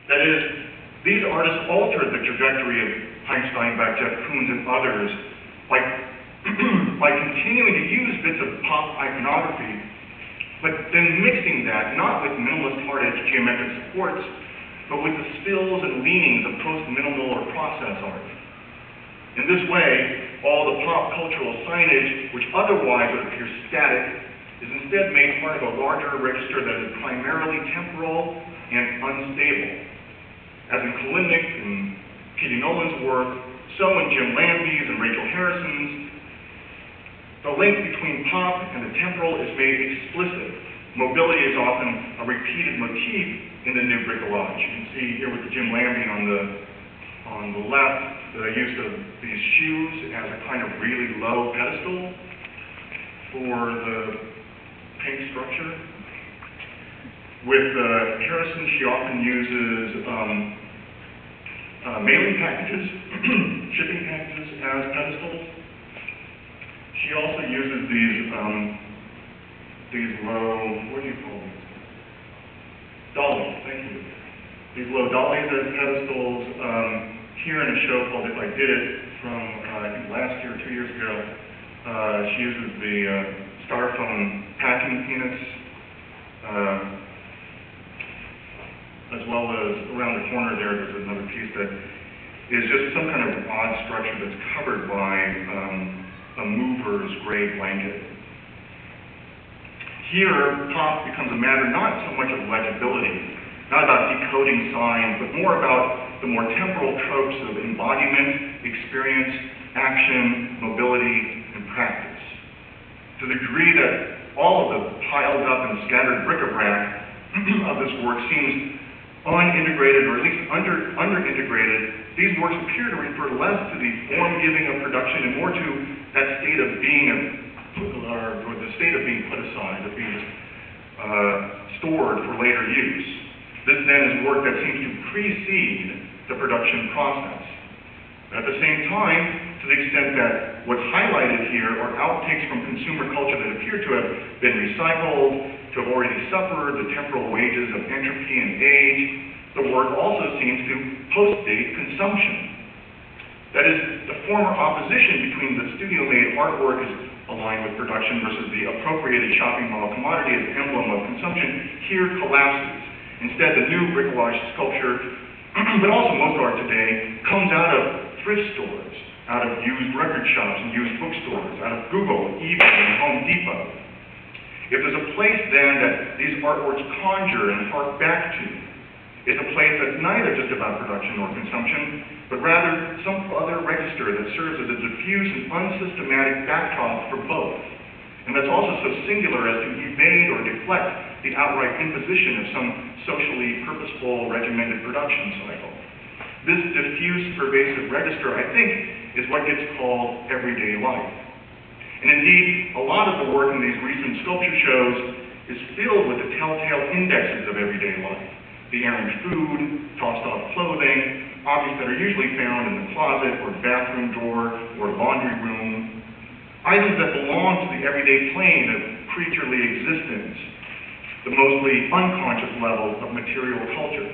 That is, these artists altered the trajectory of Heinz Steinbeck, Jeff Koons, and others by, by continuing to use bits of pop iconography, but then mixing that not with minimalist hard-edged geometric supports, but with the spills and leanings of post-minimal or process art. In this way, all the pop cultural signage, which otherwise would appear static, is instead made part of a larger register that is primarily temporal and unstable. As in Kalinnik and Katie Nolan's work, so in Jim Lambie's and Rachel Harrison's, the link between pop and the temporal is made explicit. Mobility is often a repeated motif in the new bricolage. You can see here with the Jim Lambie on the left, the use of these shoes as a kind of really low pedestal for the paint structure. With Harrison, she often uses mailing packages, shipping packages as pedestals. She also uses these low, what do you call these? Dollies, thank you. These low dollies as pedestals. Here in a show called If I Did It from, I think last year or 2 years ago, she uses the styrofoam packing peanuts, as well as around the corner there's another piece that is just some kind of odd structure that's covered by a mover's gray blanket. Here, pop becomes a matter not so much of legibility, not about decoding signs, but more about the more temporal tropes of embodiment, experience, action, mobility, and practice. To the degree that all of the piled up and scattered bric-a-brac of this work seems unintegrated, or at least under-integrated, these works appear to refer less to the form-giving of production and more to that state of being, or the state of being put aside, of being stored for later use. This then is work that seems to precede the production process. At the same time, to the extent that what's highlighted here are outtakes from consumer culture that appear to have been recycled, to have already suffered the temporal wages of entropy and age, the work also seems to post-date consumption. That is, the former opposition between the studio-made artwork as aligned with production versus the appropriated shopping mall commodity as emblem of consumption here collapses. Instead, the new bricolage sculpture, but also most art today, comes out of thrift stores, out of used record shops and used bookstores, out of Google, eBay, and Home Depot. If there's a place then that these artworks conjure and hark back to, it's a place that's neither just about production or consumption, but rather some other register that serves as a diffuse and unsystematic backdrop for both, and that's also so singular as to evade or deflect the outright imposition of some socially purposeful, regimented production cycle. This diffuse, pervasive register, I think, is what gets called everyday life. And indeed, a lot of the work in these recent sculpture shows is filled with the telltale indexes of everyday life. The errant food, tossed off clothing, objects that are usually found in the closet or bathroom drawer or laundry room, items that belong to the everyday plane of creaturely existence, the mostly unconscious level of material culture.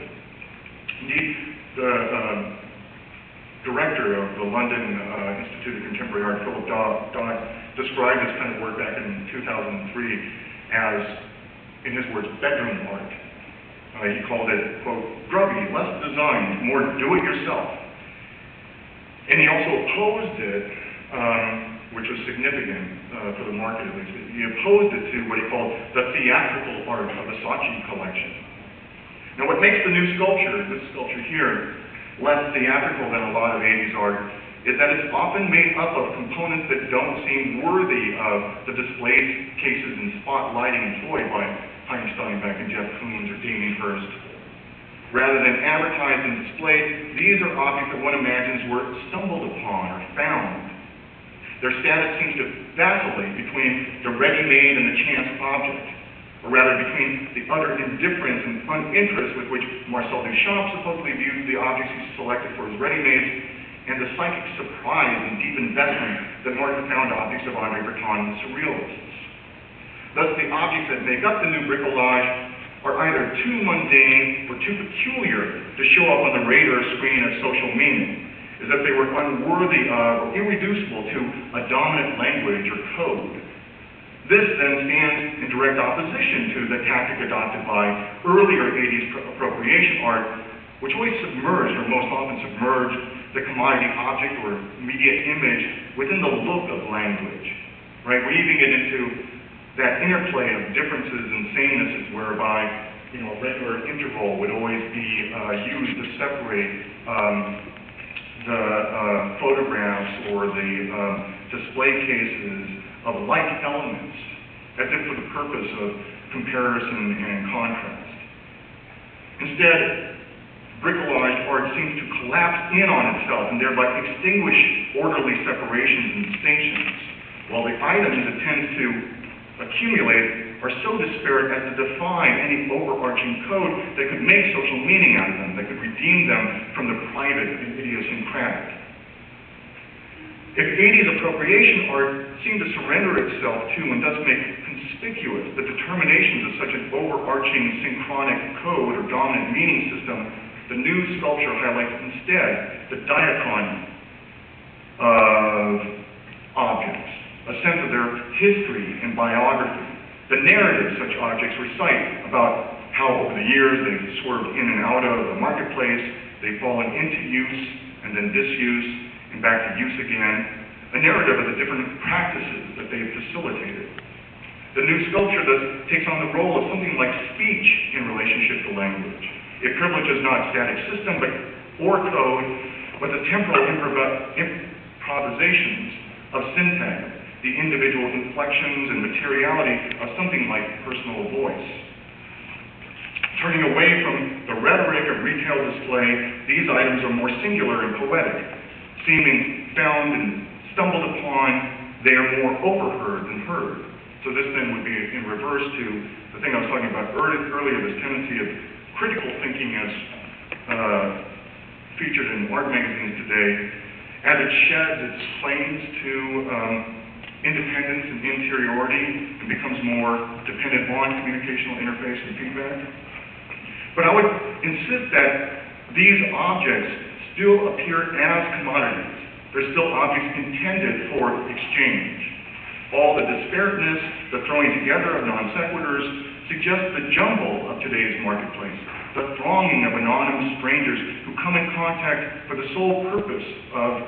Indeed, the director of the London Institute of Contemporary Art, Philip Dodd, described this kind of work back in 2003 as, in his words, bedroom art. He called it, quote, grubby, less designed, more do-it-yourself. And he also opposed it, which was significant for the market at least. He opposed it to what he called the theatrical art of the Saatchi collection. Now what makes the new sculpture, this sculpture here, less theatrical than a lot of 80s art, is that it's often made up of components that don't seem worthy of the displayed cases and spotlighting employed by Heinz Steinbeck and Jeff Koons or Damien Hirst. Rather than advertised and displayed, these are objects that one imagines were stumbled upon or found. Their status seems to vacillate between the ready-made and the chance object, or rather between the utter indifference and uninterest with which Marcel Duchamp supposedly viewed the objects he selected for his ready-mades, and the psychic surprise and deep investment that Martin found objects of André Breton's surrealists. Thus, the objects that make up the new bricolage are either too mundane or too peculiar to show up on the radar screen as social meaning, as if they were unworthy of or irreducible to a dominant language or code. This then stands in direct opposition to the tactic adopted by earlier 80s appropriation art, which always submerged, or most often submerged, the commodity object or media image within the look of language, right? Weaving it into that interplay of differences and samenesses whereby, a regular interval would always be used to separate the photographs or the display cases of like elements, as if for the purpose of comparison and contrast. Instead, bricolage art seems to collapse in on itself and thereby extinguish orderly separations and distinctions, while the items it tends to accumulate are so disparate as to defy any overarching code that could make social meaning out of them, that could redeem them from the private and idiosyncratic. If 80s appropriation art seemed to surrender itself to and thus make conspicuous the determinations of such an overarching synchronic code or dominant meaning system, the new sculpture highlights instead the diachron of objects, a sense of their history and biography, the narrative such objects recite about how over the years they've swerved in and out of the marketplace, they've fallen into use and then disuse and back to use again, a narrative of the different practices that they've facilitated. The new sculpture thus takes on the role of something like speech in relationship to language. It privileges not static system or code, but the temporal improvisations of syntax, the individual inflections and materiality of something like personal voice. Turning away from the rhetoric of retail display, these items are more singular and poetic. Seeming found and stumbled upon, they are more overheard than heard. So this then would be in reverse to the thing I was talking about earlier, this tendency of critical thinking as featured in art magazines today, as it sheds its claims to independence and interiority and becomes more dependent on communicational interface and feedback. But I would insist that these objects still appear as commodities. They're still objects intended for exchange. All the disparateness, the throwing together of non sequiturs, suggests the jumble of today's marketplace, the thronging of anonymous strangers who come in contact for the sole purpose of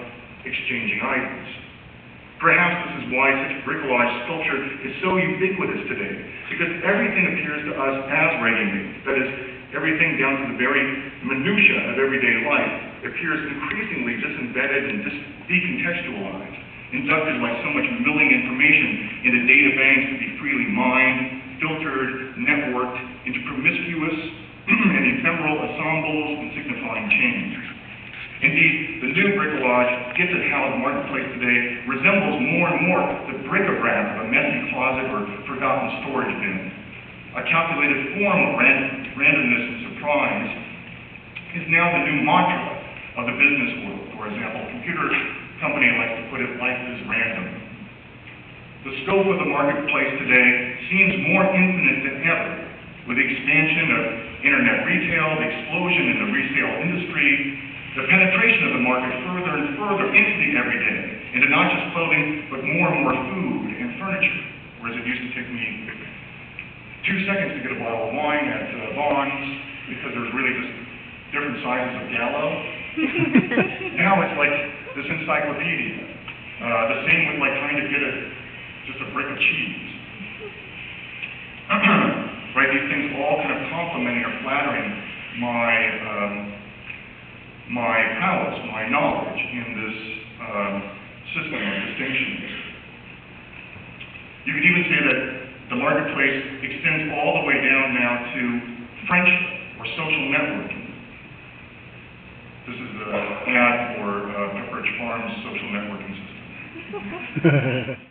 exchanging items. Perhaps this is why such bricolage sculpture is so ubiquitous today, because everything appears to us as ready-made. That is, everything down to the very minutiae of everyday life appears increasingly disembedded and decontextualized, inducted like so much milling information into data banks to be freely mined, filtered, networked into promiscuous and ephemeral ensembles and signifying chains. Indeed, the new bricolage gets at how the marketplace today resembles more and more the bric-a-brac of a messy closet or forgotten storage bin. A calculated form of randomness and surprise is now the new mantra of the business world. For example, a computer company likes to put it, life is random. The scope of the marketplace today seems more infinite than ever, with the expansion of internet retail, the explosion in the resale industry, the penetration of the market further and further into the everyday, into not just clothing, but more and more food and furniture, whereas it used to take me 2 seconds to get a bottle of wine at Vaughn's, because there's really just different sizes of gallo. Now it's like this encyclopedia. The same with like trying to get just a brick of cheese. Right, these things all kind of complimenting or flattering my prowess, my knowledge in this system of distinctions. You could even say that the marketplace extends all the way down now to friendship or social networking. This is an ad for Pepperidge Farm's social networking system.